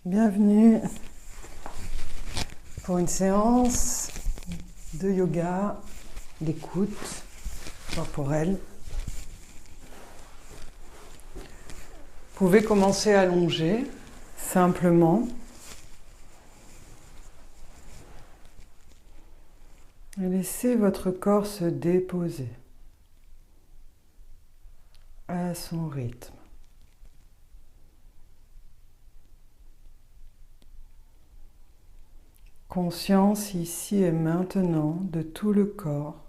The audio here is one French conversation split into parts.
Bienvenue pour une séance de yoga, d'écoute corporelle. Vous pouvez commencer à allonger simplement et laisser votre corps se déposer à son rythme. Conscience ici et maintenant de tout le corps.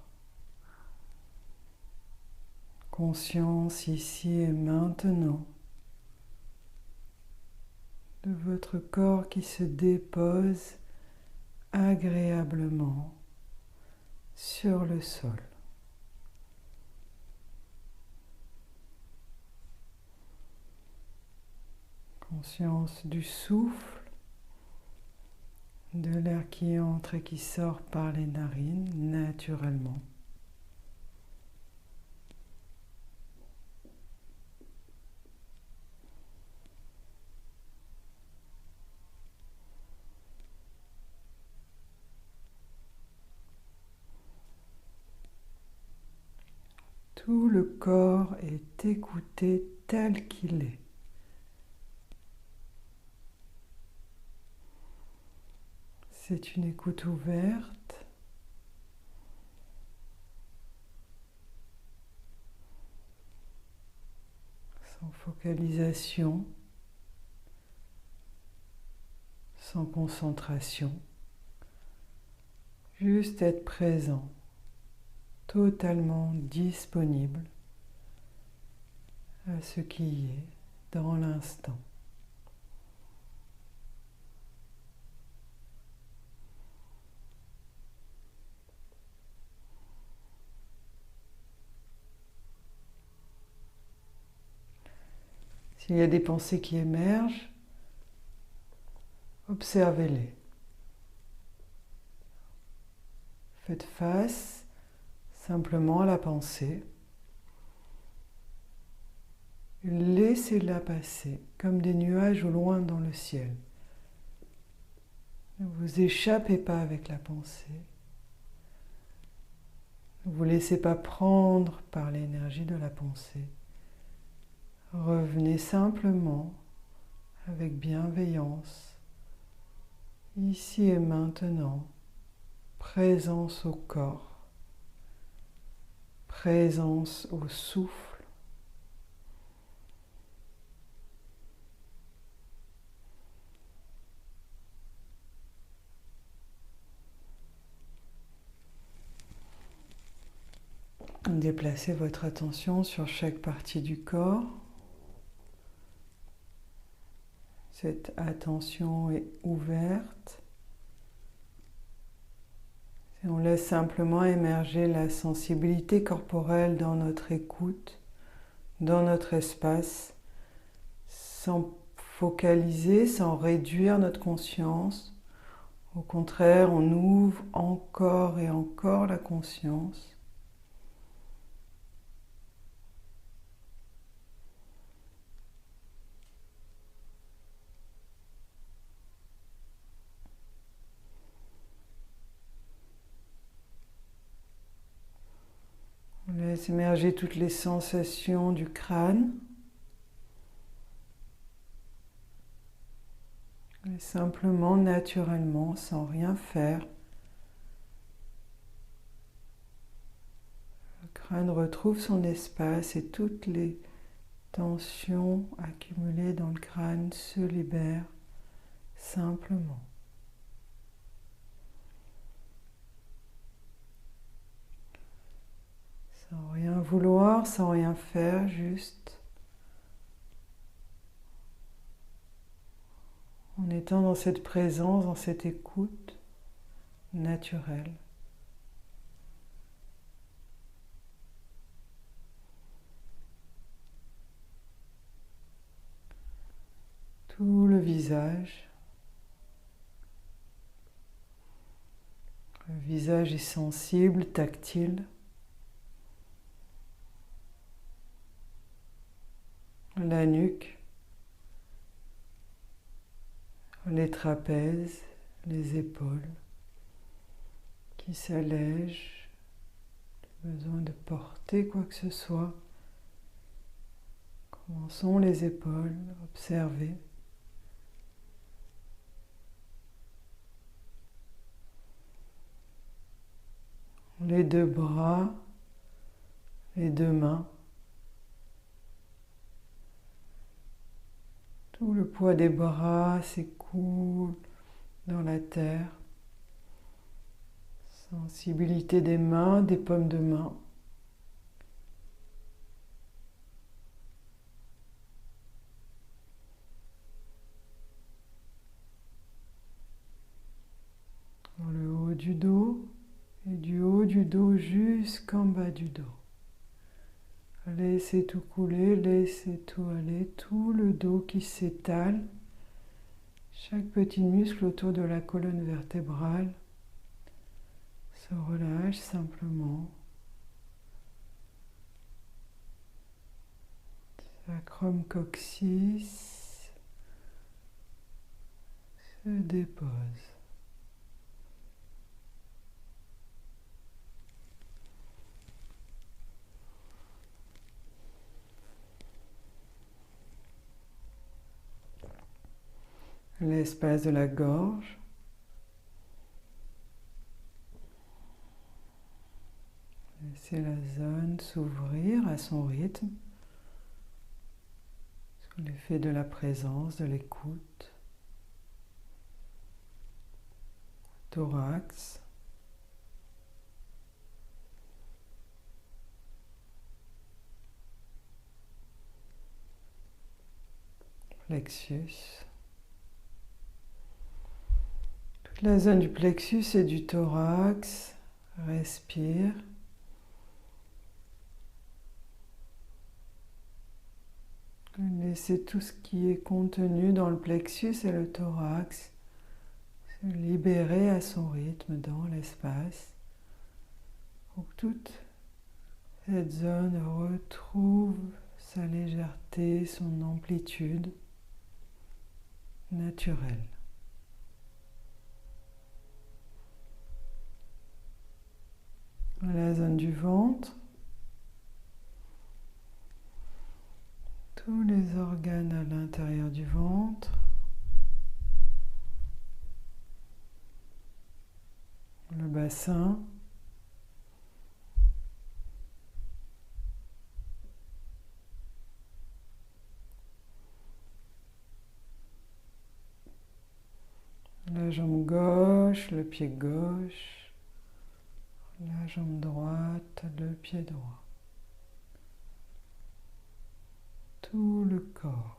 Conscience ici et maintenant de votre corps qui se dépose agréablement sur le sol. Conscience du souffle, de l'air qui entre et qui sort par les narines naturellement. Tout le corps est écouté tel qu'il est. C'est une écoute ouverte, sans focalisation, sans concentration, juste être présent, totalement disponible à ce qui est dans l'instant. S'il y a des pensées qui émergent, observez-les. Faites face simplement à la pensée. Laissez-la passer comme des nuages au loin dans le ciel. Ne vous échappez pas avec la pensée. Ne vous laissez pas prendre par l'énergie de la pensée. Revenez simplement avec bienveillance, ici et maintenant, présence au corps, présence au souffle. Déplacez votre attention sur chaque partie du corps. Cette attention est ouverte. Et on laisse simplement émerger la sensibilité corporelle dans notre écoute, dans notre espace, sans focaliser, sans réduire notre conscience. Au contraire, on ouvre encore et encore la conscience. On laisse émerger toutes les sensations du crâne. Et simplement, naturellement, sans rien faire, le crâne retrouve son espace et toutes les tensions accumulées dans le crâne se libèrent simplement. Sans rien vouloir, sans rien faire, juste en étant dans cette présence, dans cette écoute naturelle. Tout le visage. Le visage est sensible, tactile. La nuque les trapèzes, les épaules qui s'allègent, besoin de porter quoi que ce soit. Comment sont les épaules? Observez. Les deux bras, les deux mains. Tout le poids des bras s'écoule dans la terre. Sensibilité des mains, des paumes de main. Dans le haut du dos et du haut du dos jusqu'en bas du dos. Laissez tout couler, laissez tout aller, tout le dos qui s'étale. Chaque petit muscle autour de la colonne vertébrale se relâche simplement. Sacrum coccyx se dépose. L'espace de la gorge. Laissez la zone s'ouvrir à son rythme, sous l'effet de la présence, de l'écoute. Thorax. Plexus. Toute la zone du plexus et du thorax. Respire. Laissez tout ce qui est contenu dans le plexus et le thorax se libérer à son rythme dans l'espace pour que toute cette zone retrouve sa légèreté, son amplitude naturelle. La zone du ventre. Tous les organes à l'intérieur du ventre. Le bassin. La jambe gauche, le pied gauche. La jambe droite, le pied droit. Tout le corps.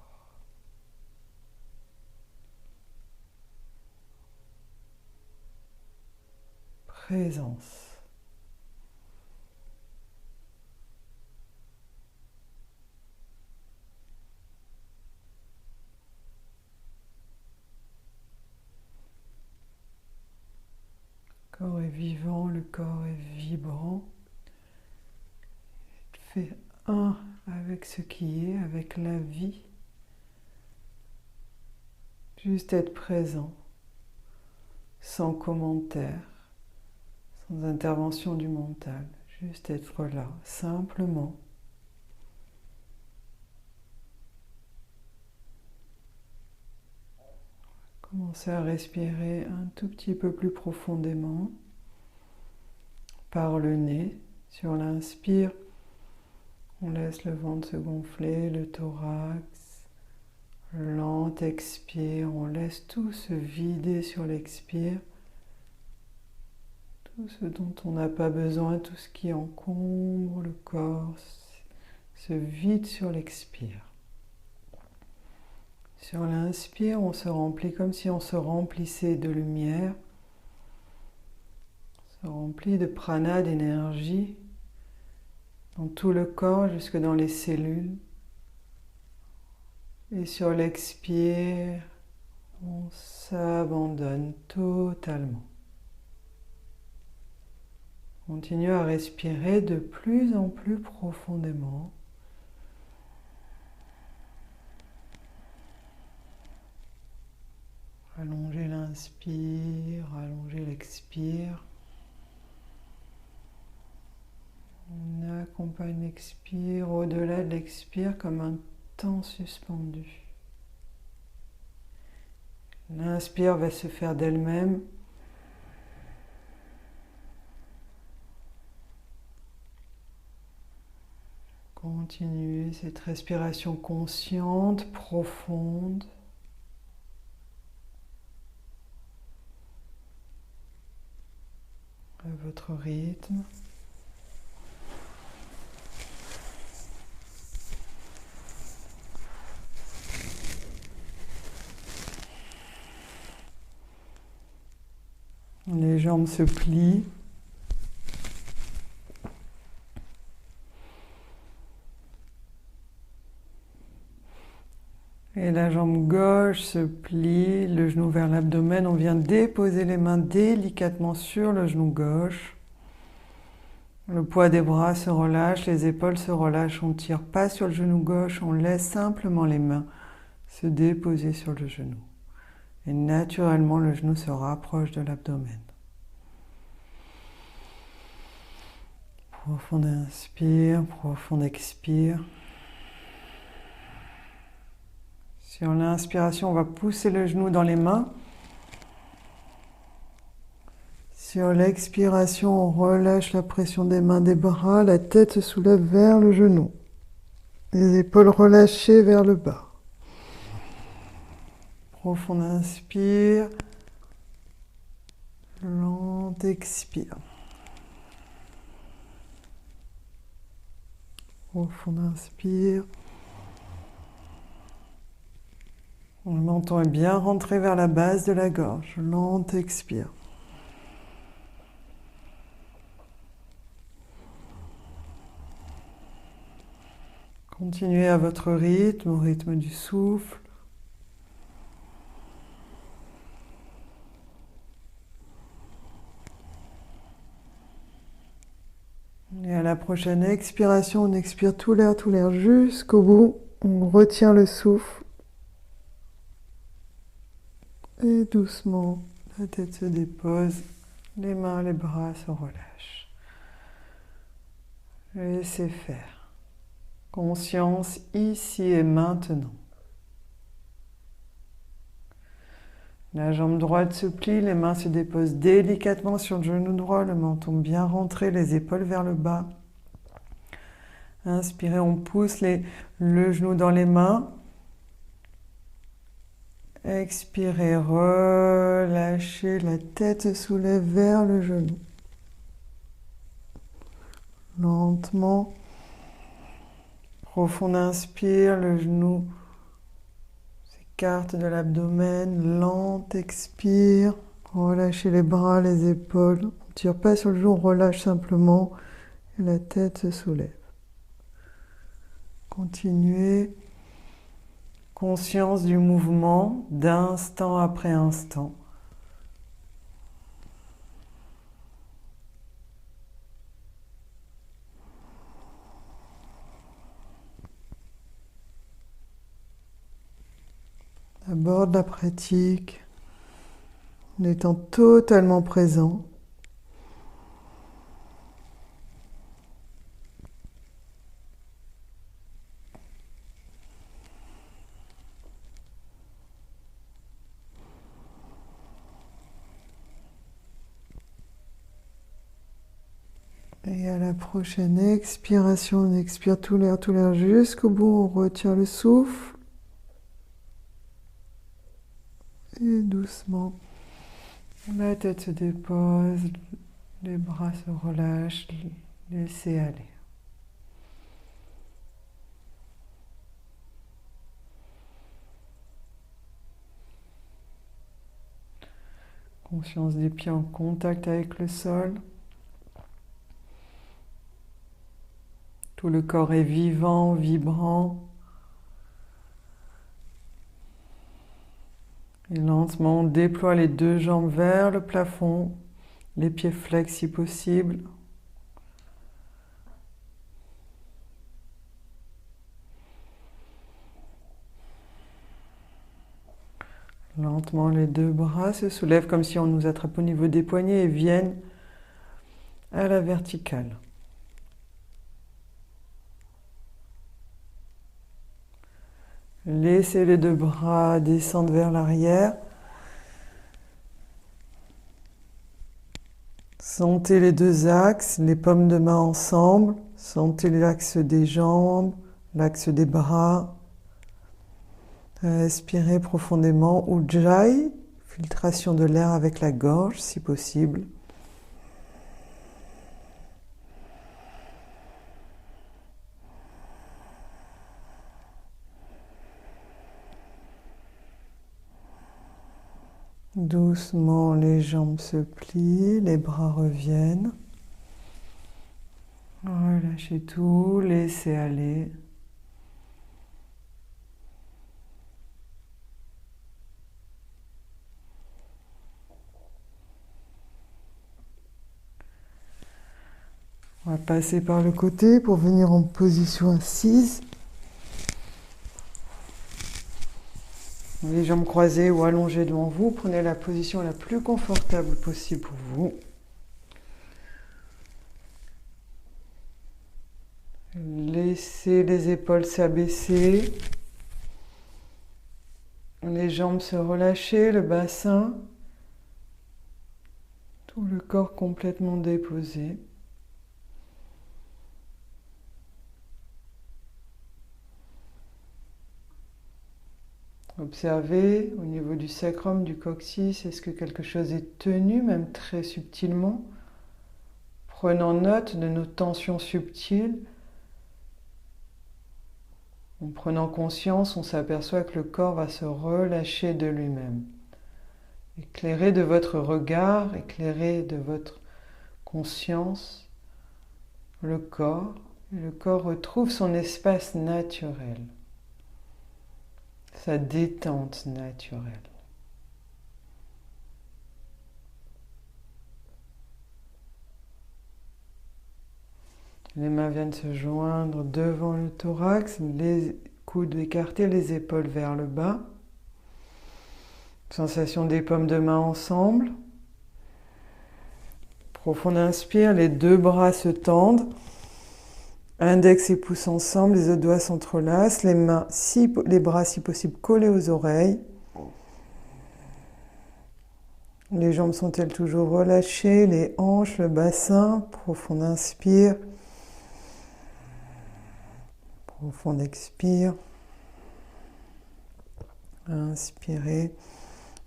Présence. Le corps est vivant, le corps est vibrant. Fait un avec ce qui est, avec la vie. Juste être présent, sans commentaire, sans intervention du mental. Juste être là, simplement. Commencez à respirer un tout petit peu plus profondément par le nez. Sur l'inspire, on laisse le ventre se gonfler, le thorax. Lent expire, on laisse tout se vider sur l'expire. Tout ce dont on n'a pas besoin, tout ce qui encombre le corps, se vide sur l'expire. Sur l'inspire, on se remplit comme si on se remplissait de lumière. On se remplit de prana, d'énergie, dans tout le corps, jusque dans les cellules. Et sur l'expire, on s'abandonne totalement. Continuez à respirer de plus en plus profondément. Allongez l'inspire, allongez l'expire. On accompagne l'expire au-delà de l'expire comme un temps suspendu. L'inspire va se faire d'elle-même. Continuez cette respiration consciente, profonde. À votre rythme. Les jambes se plient. Et la jambe gauche se plie, le genou vers l'abdomen. On vient déposer les mains délicatement sur le genou gauche. Le poids des bras se relâche, les épaules se relâchent. On ne tire pas sur le genou gauche, on laisse simplement les mains se déposer sur le genou. Et naturellement, le genou se rapproche de l'abdomen. Profond inspire, profond expire. Sur l'inspiration, on va pousser le genou dans les mains. Sur l'expiration, on relâche la pression des mains, des bras, la tête se soulève vers le genou. Les épaules relâchées vers le bas. Profond inspire. Lent expire. Profond inspire. Le menton est bien rentré vers la base de la gorge. Lent expire. Continuez à votre rythme, au rythme du souffle. Et à la prochaine expiration, on expire tout l'air jusqu'au bout. On retient le souffle. Et doucement, la tête se dépose, les mains, les bras se relâchent. Laissez faire. Conscience ici et maintenant. La jambe droite se plie, les mains se déposent délicatement sur le genou droit, le menton bien rentré, les épaules vers le bas. Inspirez, on pousse le genou dans les mains. Expirez, relâchez, la tête se soulève vers le genou. Lentement, profond inspire, le genou s'écarte de l'abdomen, lent expire, relâchez les bras, les épaules. On ne tire pas sur le genou, on relâche simplement et la tête se soulève. Continuez. Conscience du mouvement d'instant après instant. Aborde la pratique en étant totalement présent. Et à la prochaine expiration, on expire tout l'air jusqu'au bout, on retient le souffle. Et doucement, la tête se dépose, les bras se relâchent, laissez aller. Conscience des pieds en contact avec le sol. Tout le corps est vivant, vibrant. Et lentement, on déploie les deux jambes vers le plafond, les pieds flex si possible. Lentement, les deux bras se soulèvent comme si on nous attrape au niveau des poignets et viennent à la verticale. Laissez les deux bras descendre vers l'arrière. Sentez les deux axes, les paumes de main ensemble. Sentez l'axe des jambes, l'axe des bras. Respirez profondément. Ujjayi, filtration de l'air avec la gorge si possible. Doucement, les jambes se plient, les bras reviennent. Relâchez tout, laissez aller. On va passer par le côté pour venir en position assise. Les jambes croisées ou allongées devant vous, prenez la position la plus confortable possible pour vous. Laissez les épaules s'abaisser, les jambes se relâcher, le bassin, tout le corps complètement déposé. Observez au niveau du sacrum, du coccyx, est-ce que quelque chose est tenu, même très subtilement. Prenant note de nos tensions subtiles. En prenant conscience, on s'aperçoit que le corps va se relâcher de lui-même. Éclairé de votre regard, éclairé de votre conscience, le corps retrouve son espace naturel, sa détente naturelle. Les mains viennent se joindre devant le thorax, les coudes écartés, les épaules vers le bas. Sensation des paumes de main ensemble. Profond inspire, les deux bras se tendent. Index et pouce ensemble, les autres doigts s'entrelacent, les bras si possible collés aux oreilles. Les jambes sont-elles toujours relâchées, les hanches, le bassin. Profond inspire. Profond expire. Inspirez.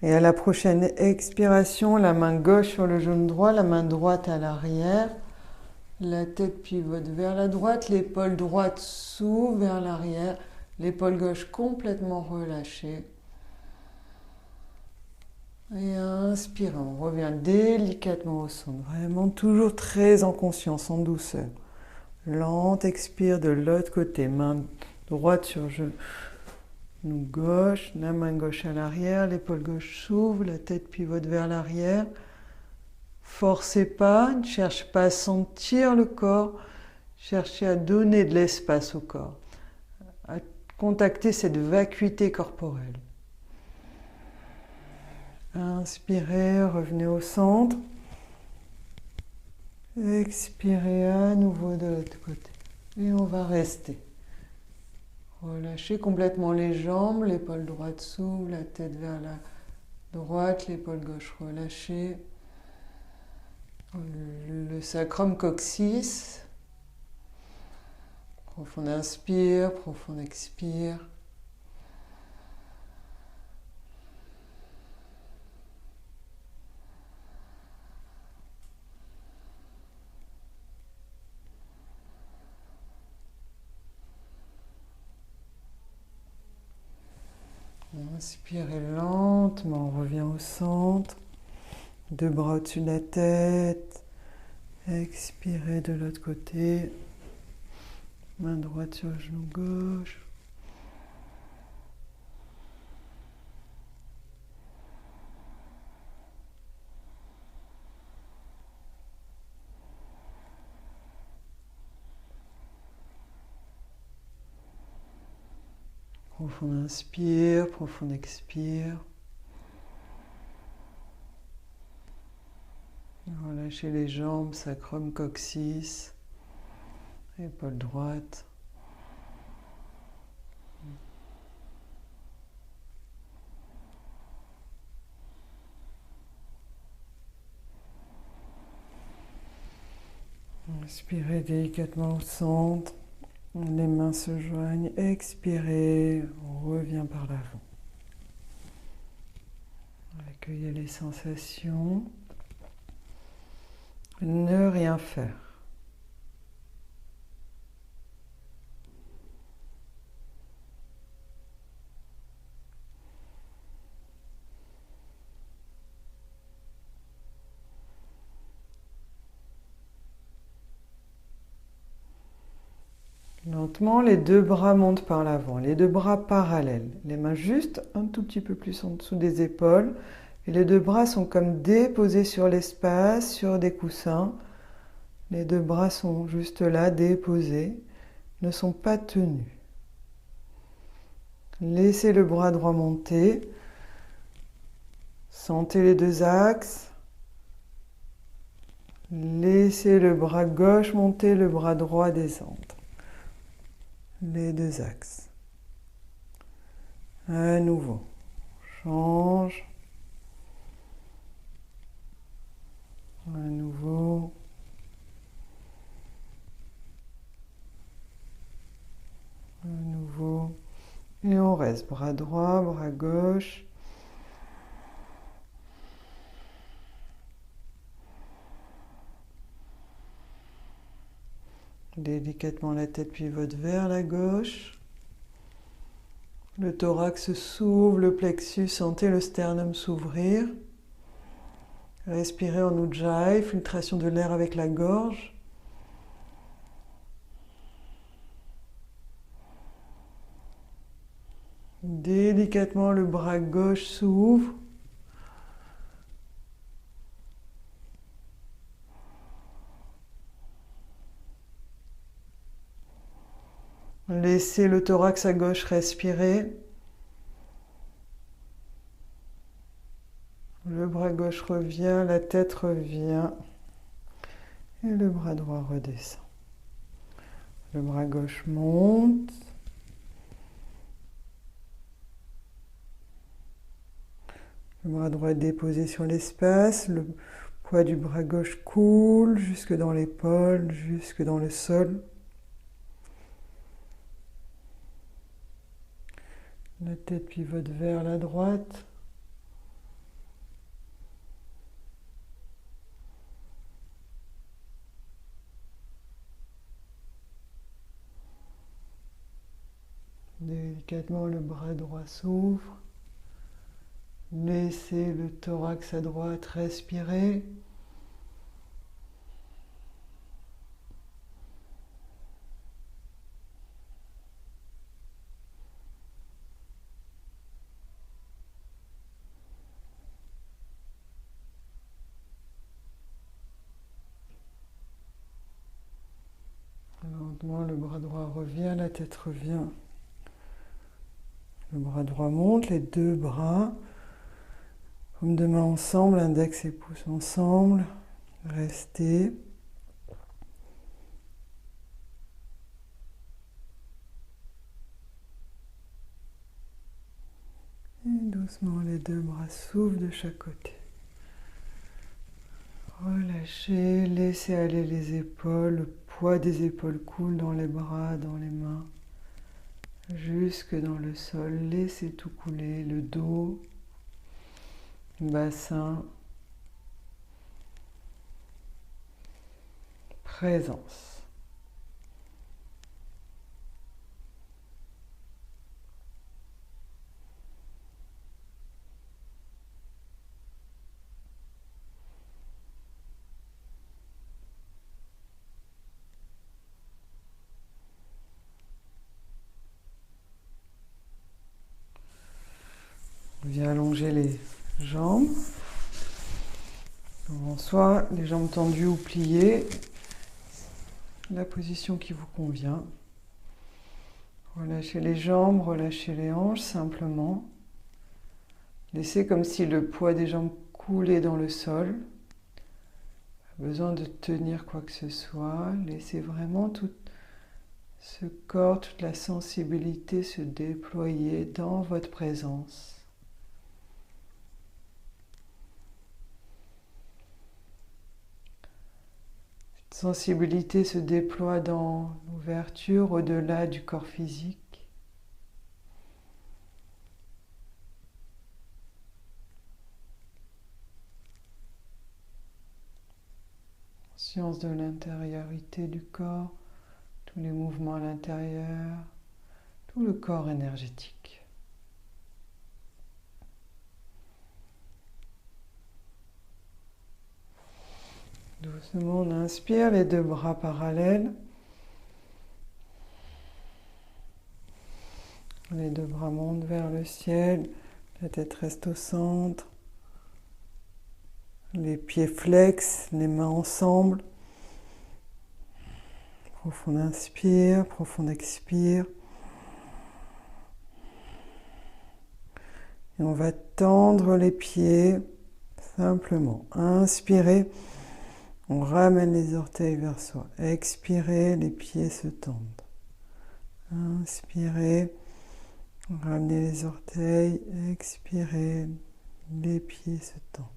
Et à la prochaine expiration, la main gauche sur le genou droit, la main droite à l'arrière. La tête pivote vers la droite, l'épaule droite s'ouvre vers l'arrière, l'épaule gauche complètement relâchée. Et inspirez, on revient délicatement au centre, vraiment toujours très en conscience, en douceur. Lente, expire de l'autre côté, main droite sur genou gauche, la main gauche à l'arrière, l'épaule gauche s'ouvre, la tête pivote vers l'arrière. Forcez pas, ne cherchez pas à sentir le corps, cherchez à donner de l'espace au corps, à contacter cette vacuité corporelle. Inspirez, revenez au centre. Expirez à nouveau de l'autre côté. Et on va rester. Relâchez complètement les jambes, l'épaule droite s'ouvre, la tête vers la droite, l'épaule gauche relâchée. Le sacrum coccyx. Profond inspire, profond expire. Inspirez lentement, on revient au centre. Deux bras au-dessus de la tête. Expirez de l'autre côté. Main droite sur le genou gauche. Profond inspire, profond expire. Relâchez les jambes, sacrum, coccyx, épaule droite. Inspirez délicatement au centre. Les mains se joignent. Expirez, on revient par l'avant. Accueillez les sensations. Ne rien faire. Lentement, les deux bras montent par l'avant, les deux bras parallèles, les mains juste un tout petit peu plus en dessous des épaules. Et les deux bras sont comme déposés sur l'espace, sur des coussins. Les deux bras sont juste là, déposés, ne sont pas tenus. Laissez le bras droit monter. Sentez les deux axes. Laissez le bras gauche monter, le bras droit descendre. Les deux axes. À nouveau. Change. À nouveau. À nouveau. Et on reste. Bras droit, bras gauche. Délicatement la tête pivote vers la gauche. Le thorax s'ouvre, le plexus, sentez le sternum s'ouvrir. Respirez en Ujjayi, filtration de l'air avec la gorge. Délicatement, le bras gauche s'ouvre. Laissez le thorax à gauche respirer. Le bras gauche revient, la tête revient. Et le bras droit redescend. Le bras gauche monte. Le bras droit est déposé sur l'espace. Le poids du bras gauche coule jusque dans l'épaule, jusque dans le sol. La tête pivote vers la droite. Délicatement, le bras droit s'ouvre. Laissez le thorax à droite respirer. Lentement, le bras droit revient, la tête revient. Le bras droit monte, les deux bras, paumes de main ensemble, index et pouce ensemble. Restez. Et doucement, les deux bras s'ouvrent de chaque côté. Relâchez, laissez aller les épaules, le poids des épaules coule dans les bras, dans les mains, jusque dans le sol. Laissez tout couler, le dos, le bassin. Présence. On vient allonger les jambes. Devant soi, les jambes tendues ou pliées. La position qui vous convient. Relâchez les jambes, relâchez les hanches simplement. Laissez comme si le poids des jambes coulait dans le sol. Pas besoin de tenir quoi que ce soit. Laissez vraiment tout ce corps, toute la sensibilité se déployer dans votre présence. Cette sensibilité se déploie dans l'ouverture au-delà du corps physique. Conscience de l'intériorité du corps, tous les mouvements à l'intérieur, tout le corps énergétique. Doucement, on inspire, les deux bras parallèles. Les deux bras montent vers le ciel, la tête reste au centre. Les pieds flex, les mains ensemble. Profond inspire, profond expire. Et on va tendre les pieds, simplement. Inspirez, on ramène les orteils vers soi. Expirez, les pieds se tendent. Inspirez, ramenez les orteils. Expirez, les pieds se tendent.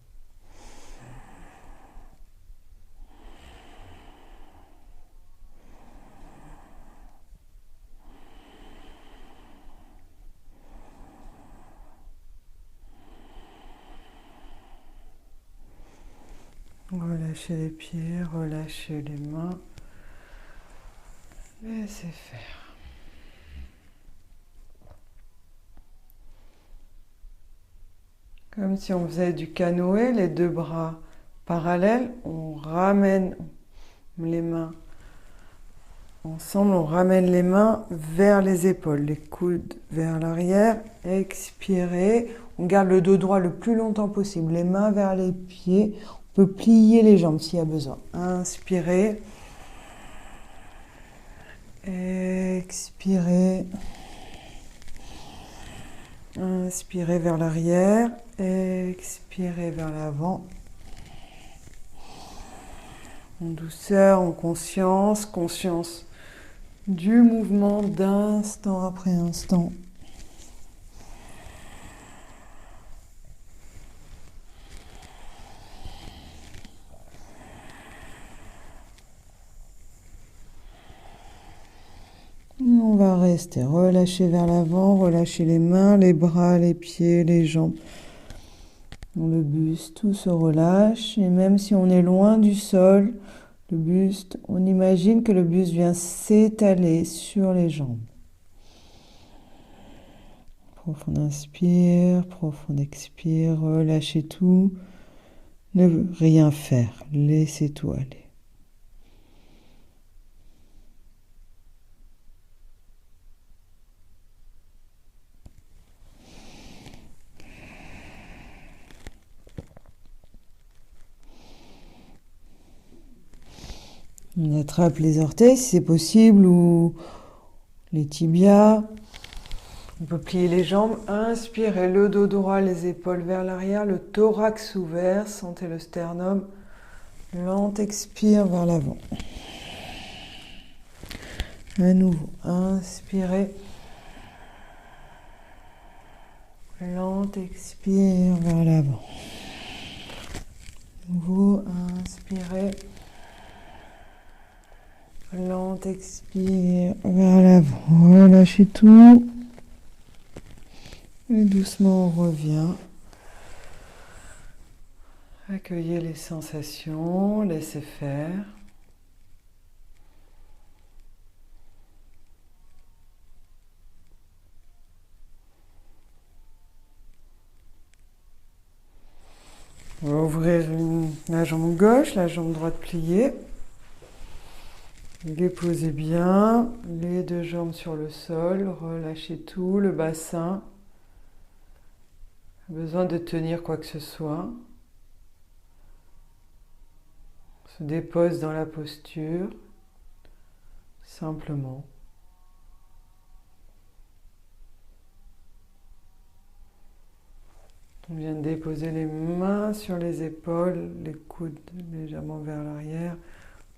Relâchez les pieds, relâchez les mains. Laissez faire. Comme si on faisait du canoë, les deux bras parallèles, on ramène les mains ensemble, on ramène les mains vers les épaules, les coudes vers l'arrière. Expirez, on garde le dos droit le plus longtemps possible, les mains vers les pieds. On peut plier les jambes s'il y a besoin. Inspirez. Expirez. Inspirez vers l'arrière. Expirez vers l'avant. En douceur, en conscience, conscience du mouvement d'instant après instant. On va rester relâché vers l'avant, relâcher les mains, les bras, les pieds, les jambes. Le buste, tout se relâche. Et même si on est loin du sol, le buste, on imagine que le buste vient s'étaler sur les jambes. Profond inspire, profond expire, relâchez tout. Ne rien faire, laissez tout aller. On attrape les orteils si c'est possible ou les tibias. On peut plier les jambes. Inspirez le dos droit, les épaules vers l'arrière, le thorax ouvert. Sentez le sternum. Lente expire vers l'avant. À nouveau, inspirez. Lente expire vers l'avant. À nouveau, inspirez. Lente expire vers l'avant. Relâchez tout. Et doucement, on revient. Accueillez les sensations, laissez faire. On va ouvrir la jambe gauche, la jambe droite pliée. Les posez bien, les deux jambes sur le sol, relâchez tout, le bassin. Pas besoin de tenir quoi que ce soit. On se dépose dans la posture, simplement. On vient de déposer les mains sur les épaules, les coudes légèrement vers l'arrière.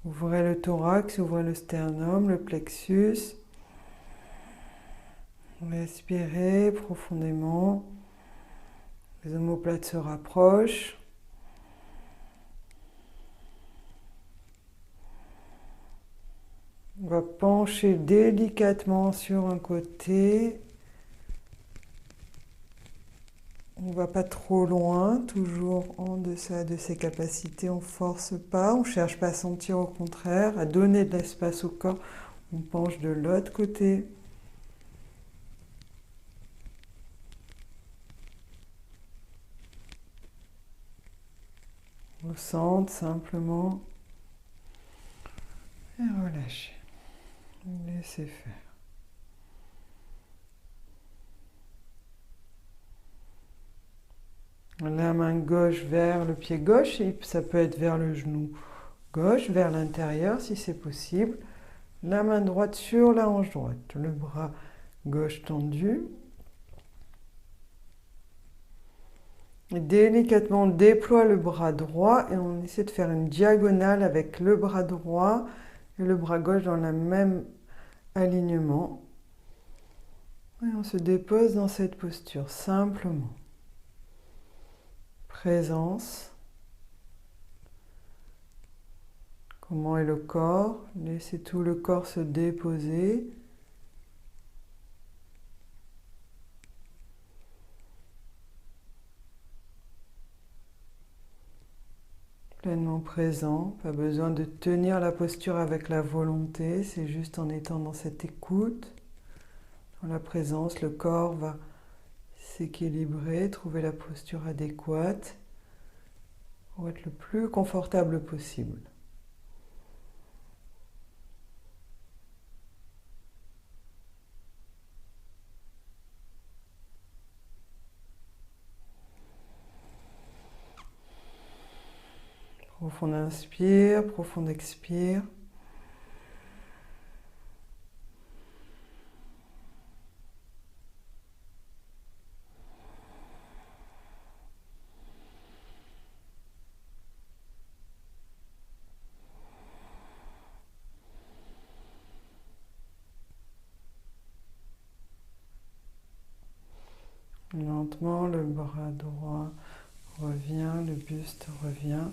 Ouvrez le thorax, ouvrez le sternum, le plexus. Respirez profondément. Les omoplates se rapprochent. On va pencher délicatement sur un côté. On ne va pas trop loin, toujours en deçà de ses capacités, on ne force pas, on ne cherche pas à sentir, au contraire, à donner de l'espace au corps. On penche de l'autre côté. On sente simplement et relâchez. Laissez faire. La main gauche vers le pied gauche, et ça peut être vers le genou gauche, vers l'intérieur si c'est possible. La main droite sur la hanche droite, le bras gauche tendu. Et délicatement, on déploie le bras droit et on essaie de faire une diagonale avec le bras droit et le bras gauche dans le même alignement. Et on se dépose dans cette posture, simplement. Présence. Comment est le corps? Laissez tout le corps se déposer. Pleinement présent, pas besoin de tenir la posture avec la volonté, c'est juste en étant dans cette écoute, dans la présence, le corps va s'équilibrer, trouver la posture adéquate pour être le plus confortable possible. Profond inspire, profond expire. Lentement, le bras droit revient, le buste revient.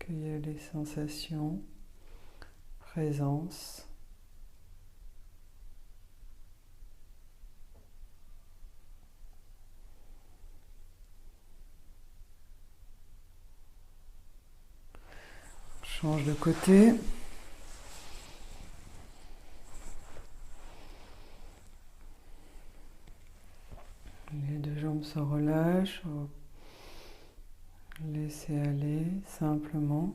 Accueillez les sensations, présence. Change de côté. Les deux jambes se relâchent. Laissez aller simplement.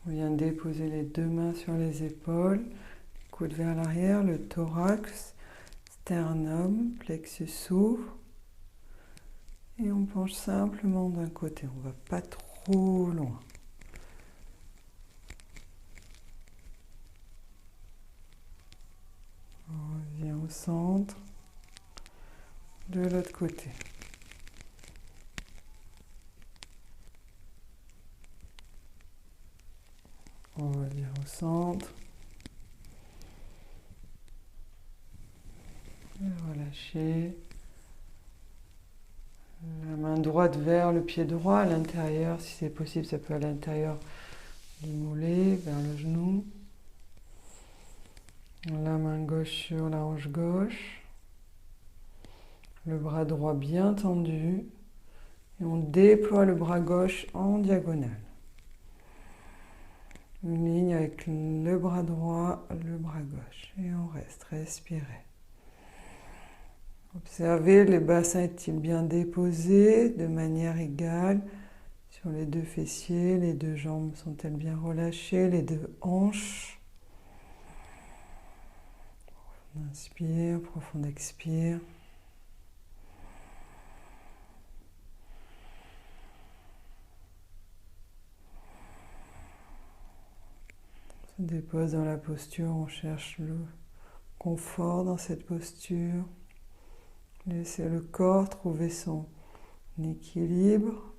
On vient déposer les deux mains sur les épaules, coude vers l'arrière, le thorax, sternum, plexus s'ouvre. Et on penche simplement d'un côté, on ne va pas trop loin. On revient au centre, de l'autre côté. On revient au centre. Et relâchez. La main droite vers le pied droit, à l'intérieur, si c'est possible, ça peut à l'intérieur du mollet, vers le genou. La main gauche sur la hanche gauche. Le bras droit bien tendu. Et on déploie le bras gauche en diagonale. Une ligne avec le bras droit, le bras gauche. Et on reste, respirez. Observez, les bassins est-il bien déposés de manière égale sur les deux fessiers, les deux jambes sont-elles bien relâchées, les deux hanches. Profond inspire, profond expire. Se dépose dans la posture, on cherche le confort dans cette posture. Laissez le corps trouver son équilibre.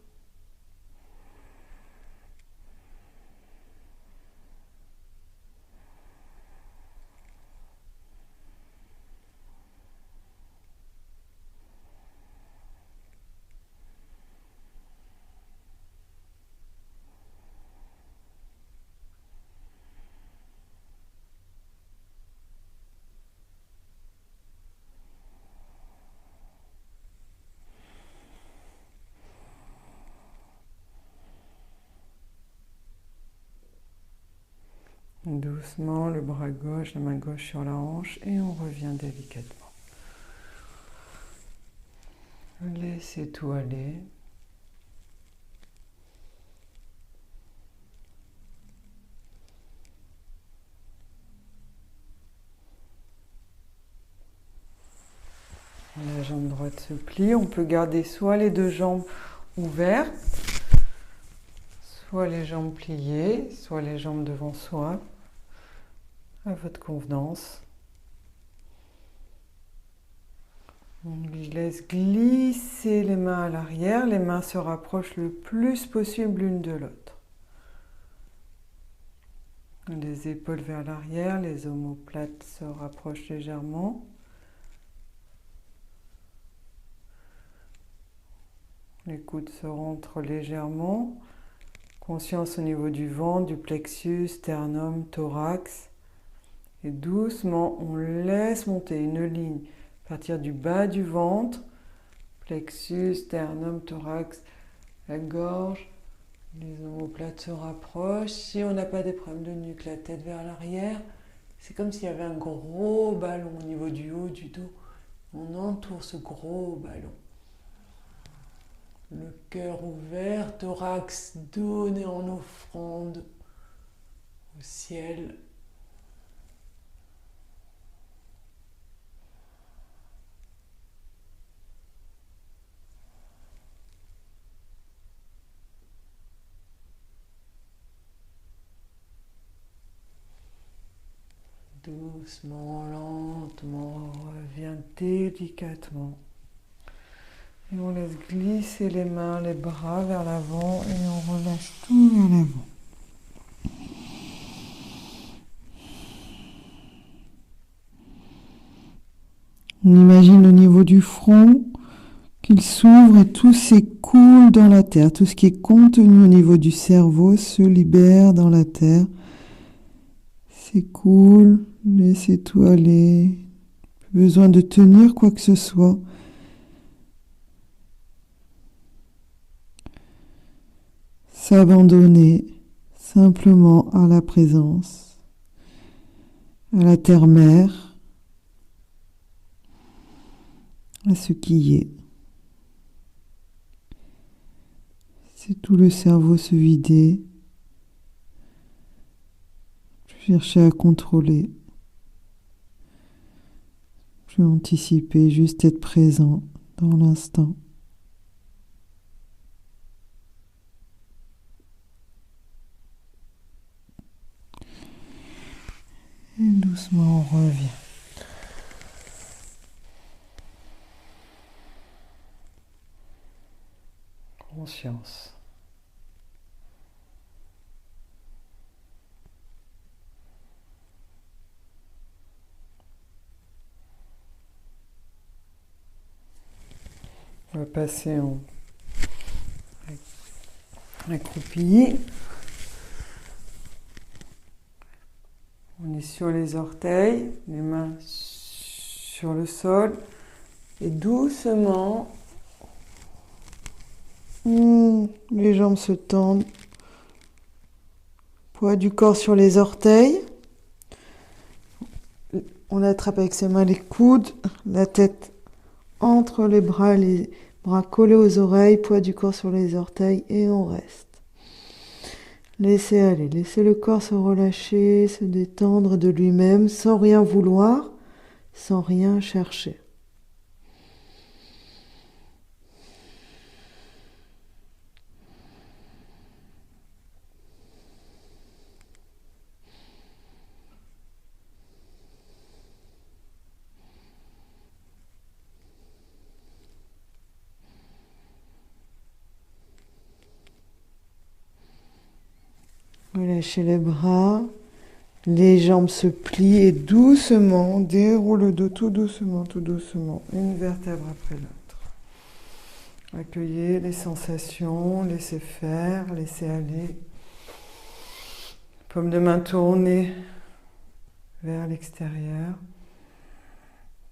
Doucement, le bras gauche, la main gauche sur la hanche et on revient délicatement. Laissez tout aller. La jambe droite se plie. On peut garder soit les deux jambes ouvertes, soit les jambes pliées, soit les jambes devant soi, à votre convenance. On laisse glisser les mains à l'arrière, les mains se rapprochent le plus possible l'une de l'autre. Les épaules vers l'arrière, les omoplates se rapprochent légèrement. Les coudes se rentrent légèrement. Conscience au niveau du ventre, du plexus, sternum, thorax. Et doucement, on laisse monter une ligne à partir du bas du ventre, plexus, sternum, thorax, la gorge. Les omoplates se rapprochent. Si on n'a pas des problèmes de nuque, la tête vers l'arrière, c'est comme s'il y avait un gros ballon au niveau du haut du dos. On entoure ce gros ballon. Le cœur ouvert, thorax donné en offrande au ciel. Doucement, lentement, on revient délicatement. Et on laisse glisser les mains, les bras vers l'avant et on relâche tout vers l'avant. On imagine au niveau du front qu'il s'ouvre et tout s'écoule dans la terre. Tout ce qui est contenu au niveau du cerveau se libère dans la terre. S'écoule, laissez tout aller. Plus besoin de tenir quoi que ce soit. S'abandonner simplement à la présence, à la terre-mère, à ce qui est. C'est tout le cerveau se vider, chercher à contrôler, plus anticiper, juste être présent dans l'instant. Et doucement, on revient. Conscience. On va passer en accroupi. On est sur les orteils, les mains sur le sol. Et doucement, les jambes se tendent. Poids du corps sur les orteils. On attrape avec ses mains les coudes, la tête entre les bras collés aux oreilles, poids du corps sur les orteils et on reste. Laissez aller, laissez le corps se relâcher, se détendre de lui-même sans rien vouloir, sans rien chercher. Relâchez les bras. Les jambes se plient et doucement, déroule le dos tout doucement, une vertèbre après l'autre. Accueillez les sensations, laissez faire, laissez aller. Paume de main tournée vers l'extérieur.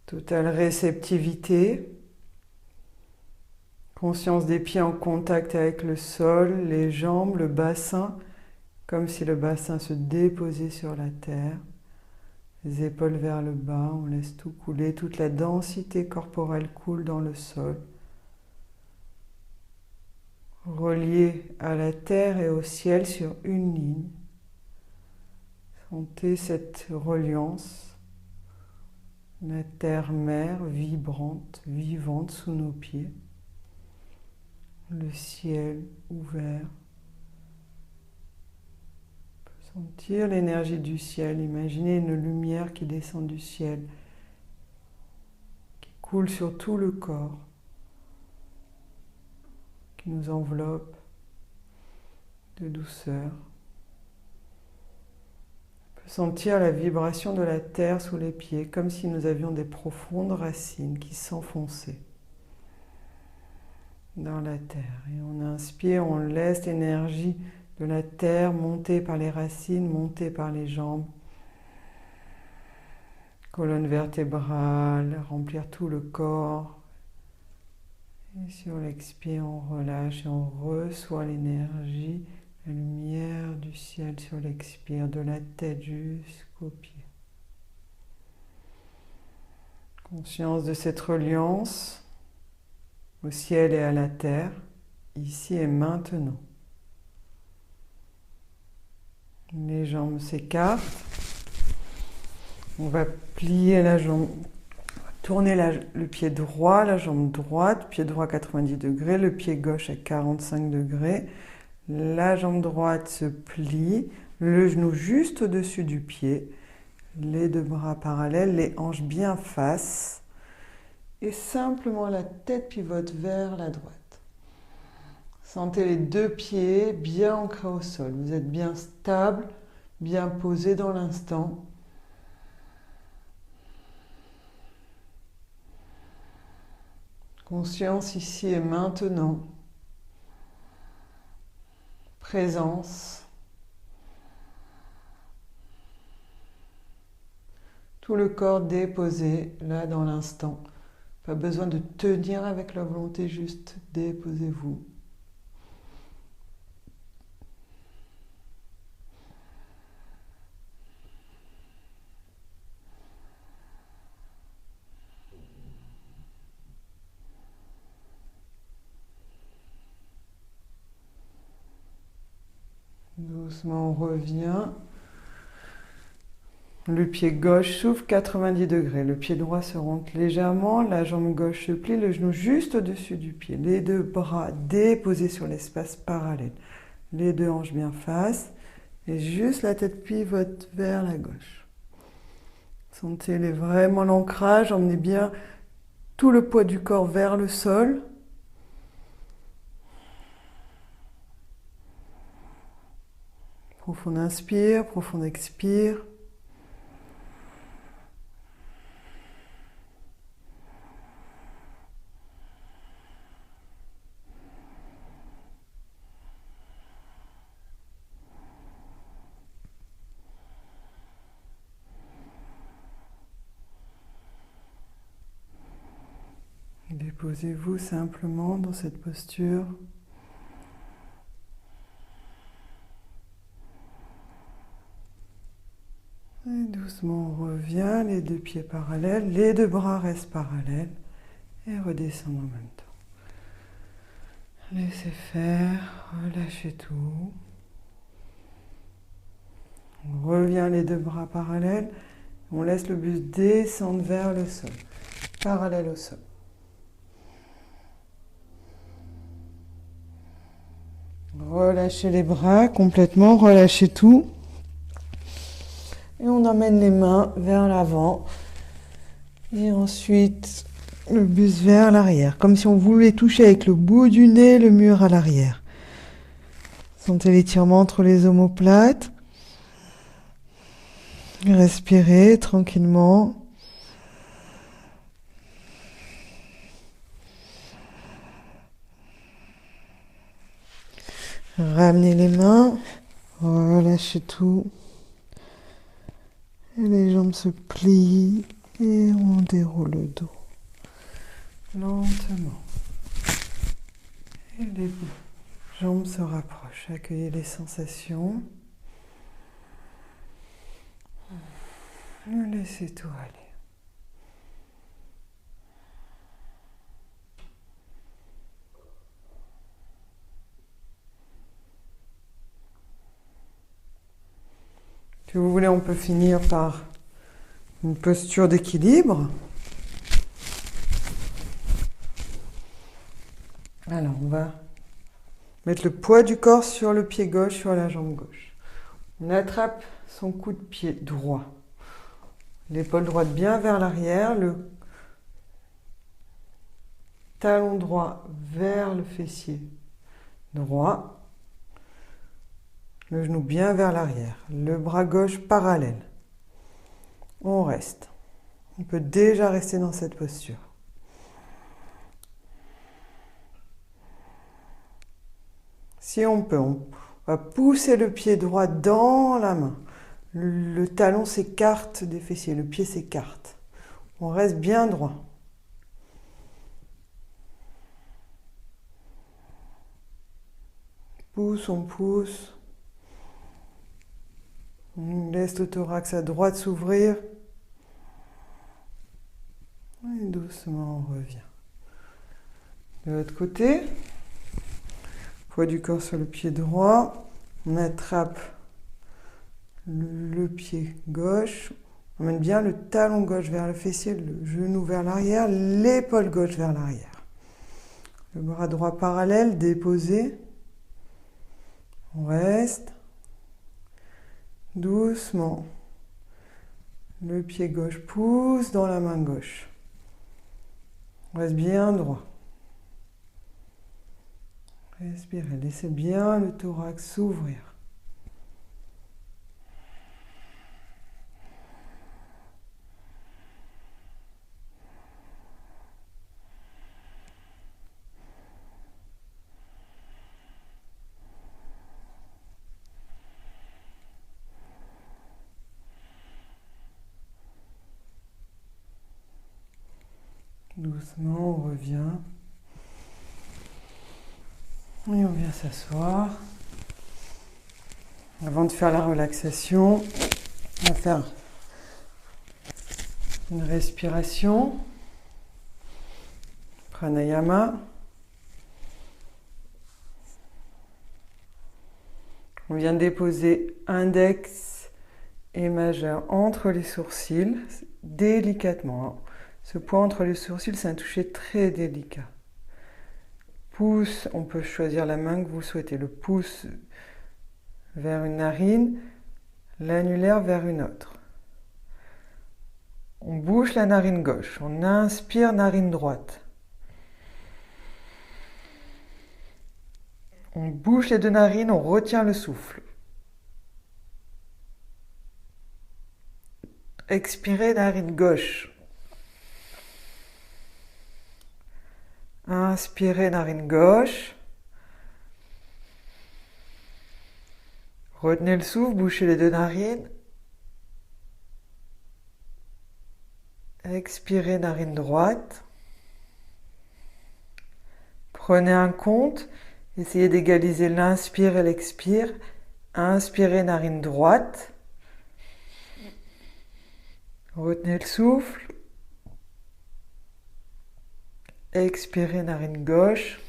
Totale réceptivité. Conscience des pieds en contact avec le sol, les jambes, le bassin, comme si le bassin se déposait sur la terre. Les épaules vers le bas, on laisse tout couler, toute la densité corporelle coule dans le sol. Relié à la terre et au ciel sur une ligne. Sentez cette reliance. La terre-mère vibrante, vivante sous nos pieds. Le ciel ouvert. On peut sentir l'énergie du ciel. Imaginez une lumière qui descend du ciel, qui coule sur tout le corps, qui nous enveloppe de douceur. On peut sentir la vibration de la terre sous les pieds, comme si nous avions des profondes racines qui s'enfonçaient dans la terre. Et on inspire, on laisse l'énergie de la terre monter par les racines, monter par les jambes. Colonne vertébrale, remplir tout le corps. Et sur l'expire, on relâche et on reçoit l'énergie, la lumière du ciel sur l'expire, de la tête jusqu'aux pieds. Conscience de cette reliance au ciel et à la terre, ici et maintenant. Les jambes s'écartent. On va plier la jambe, tourner le pied droit, la jambe droite, pied droit 90 degrés, le pied gauche à 45 degrés. La jambe droite se plie, le genou juste au-dessus du pied, les deux bras parallèles, les hanches bien face. Et simplement la tête pivote vers la droite. Sentez les deux pieds bien ancrés au sol. Vous êtes bien stable, bien posé dans l'instant. Conscience ici et maintenant. Présence. Tout le corps déposé là dans l'instant. Pas besoin de tenir avec la volonté, juste déposez-vous. Doucement, on revient. Le pied gauche s'ouvre 90 degrés. Le pied droit se rentre légèrement. La jambe gauche se plie, le genou juste au-dessus du pied. Les deux bras déposés sur l'espace parallèle. Les deux hanches bien face. Et juste la tête pivote vers la gauche. Sentez vraiment l'ancrage. Emmenez bien tout le poids du corps vers le sol. Profond inspire, profond expire. Déposez-vous simplement dans cette posture. Et doucement, on revient, les deux pieds parallèles, les deux bras restent parallèles et redescendent en même temps. Laissez faire, relâchez tout. On revient les deux bras parallèles, on laisse le buste descendre vers le sol, parallèle au sol. Relâchez les bras complètement, relâchez tout. Et on emmène les mains vers l'avant. Et ensuite, le buste vers l'arrière. Comme si on voulait toucher avec le bout du nez le mur à l'arrière. Sentez l'étirement entre les omoplates. Respirez tranquillement. Ramenez les mains. Relâchez tout. Et les jambes se plient et on déroule le dos. Lentement. Et les jambes se rapprochent. Accueillez les sensations. Laissez tout aller. Si vous voulez, on peut finir par une posture d'équilibre. Alors, on va mettre le poids du corps sur le pied gauche, sur la jambe gauche. On attrape son coup de pied droit. L'épaule droite bien vers l'arrière, le talon droit vers le fessier droit. Le genou bien vers l'arrière, le bras gauche parallèle. On reste. On peut déjà rester dans cette posture. Si on peut, on va pousser le pied droit dans la main. Le talon s'écarte des fessiers, le pied s'écarte. On reste bien droit. On pousse. On laisse le thorax à droite s'ouvrir. Et doucement, on revient. De l'autre côté, poids du corps sur le pied droit. On attrape le pied gauche. On mène bien le talon gauche vers le fessier, le genou vers l'arrière, l'épaule gauche vers l'arrière. Le bras droit parallèle, déposé. On reste. Doucement. Le pied gauche pousse dans la main gauche. On reste bien droit. Respirez, laissez bien le thorax s'ouvrir. Doucement, on revient. Et on vient s'asseoir. Avant de faire la relaxation, on va faire une respiration. Pranayama. On vient déposer index et majeur entre les sourcils, délicatement. Ce point entre les sourcils, c'est un toucher très délicat. Pouce, on peut choisir la main que vous souhaitez. Le pouce vers une narine, l'annulaire vers une autre. On bouche la narine gauche. On inspire narine droite. On bouche les deux narines, on retient le souffle. Expirez narine gauche. Inspirez narine gauche. Retenez le souffle, bouchez les deux narines. Expirez narine droite. Prenez un compte. Essayez d'égaliser l'inspire et l'expire. Inspirez narine droite. Retenez le souffle. Expirez narine gauche.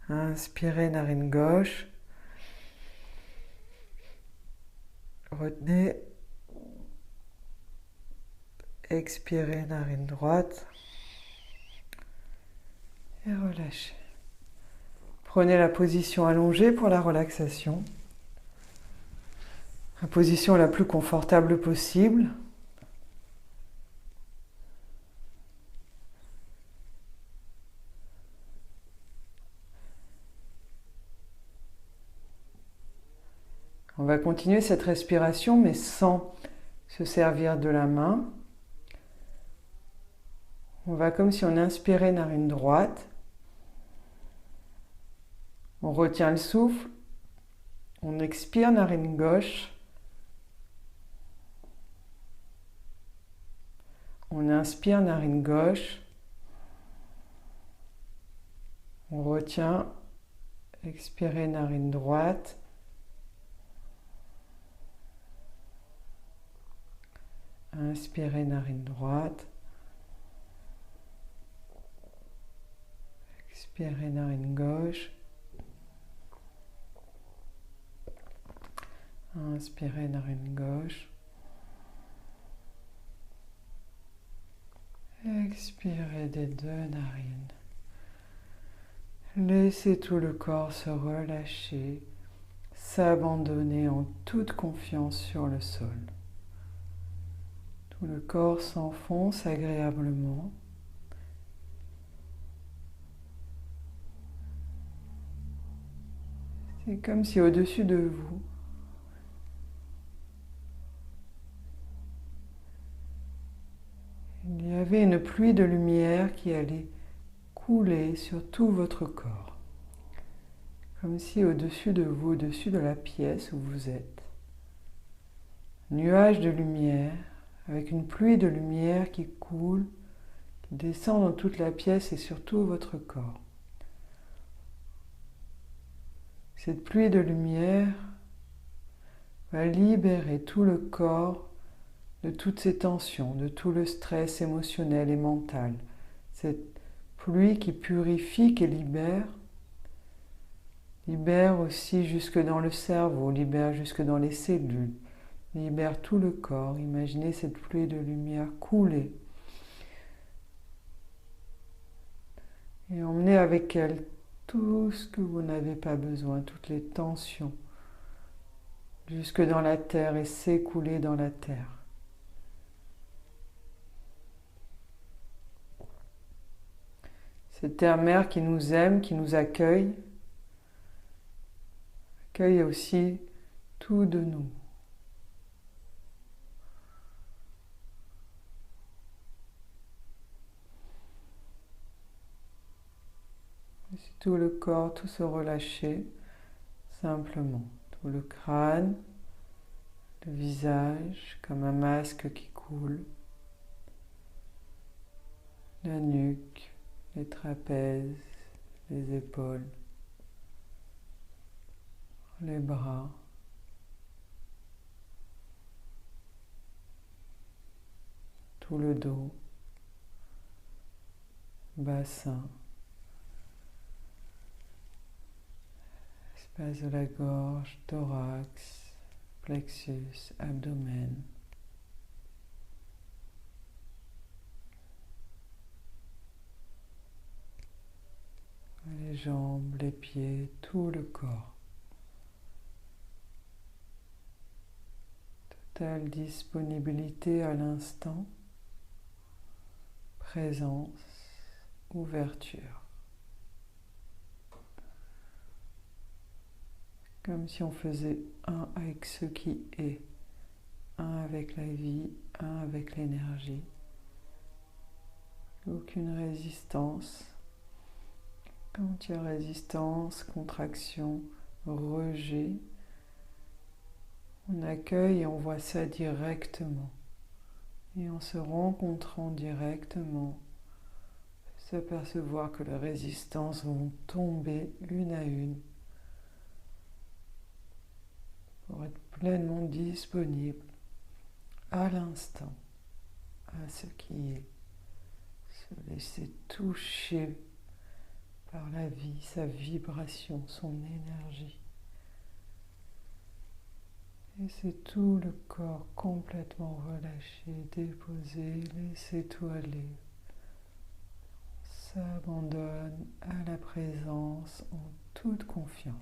Inspirez narine gauche. Retenez. Expirez narine droite. Et relâchez. Prenez la position allongée pour la relaxation. La position la plus confortable possible. On va continuer cette respiration, mais sans se servir de la main. On va comme si on inspirait narine droite. On retient le souffle. On expire narine gauche. On inspire narine gauche. On retient. Expirez narine droite. Inspirez narine droite. Expirez narine gauche. Inspirez narine gauche. Expirez des deux narines. Laissez tout le corps se relâcher, s'abandonner en toute confiance sur le sol. Tout le corps s'enfonce agréablement. C'est comme si au-dessus de vous, il y avait une pluie de lumière qui allait couler sur tout votre corps. Comme si au-dessus de vous, au-dessus de la pièce où vous êtes, nuage de lumière, avec une pluie de lumière qui coule, qui descend dans toute la pièce et sur tout votre corps. Cette pluie de lumière va libérer tout le corps de toutes ces tensions, de tout le stress émotionnel et mental. Cette pluie qui purifie, qui libère aussi jusque dans le cerveau, libère jusque dans les cellules, libère tout le corps. Imaginez cette pluie de lumière couler et emmenez avec elle tout ce que vous n'avez pas besoin, toutes les tensions, jusque dans la terre et s'écouler dans la terre. Cette terre-mère qui nous aime, qui nous accueille aussi tout de nous. Laissez tout le corps, tout se relâcher, simplement. Tout le crâne, le visage, comme un masque qui coule, la nuque, les trapèzes, les épaules, les bras, tout le dos, bassin, espace de la gorge, thorax, plexus, abdomen. Les jambes, les pieds, tout le corps. Totale disponibilité à l'instant, présence, ouverture. Comme si on faisait un avec ce qui est, un avec la vie, un avec l'énergie. Aucune résistance. Quand il y a résistance, contraction, rejet, on accueille et on voit ça directement. Et en se rencontrant directement, s'apercevoir que les résistances vont tomber une à une pour être pleinement disponible à l'instant, à ce qui est, se laisser toucher par la vie, sa vibration, son énergie. Et c'est tout le corps complètement relâché, déposé, laissez tout aller. On s'abandonne à la présence en toute confiance.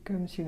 comme si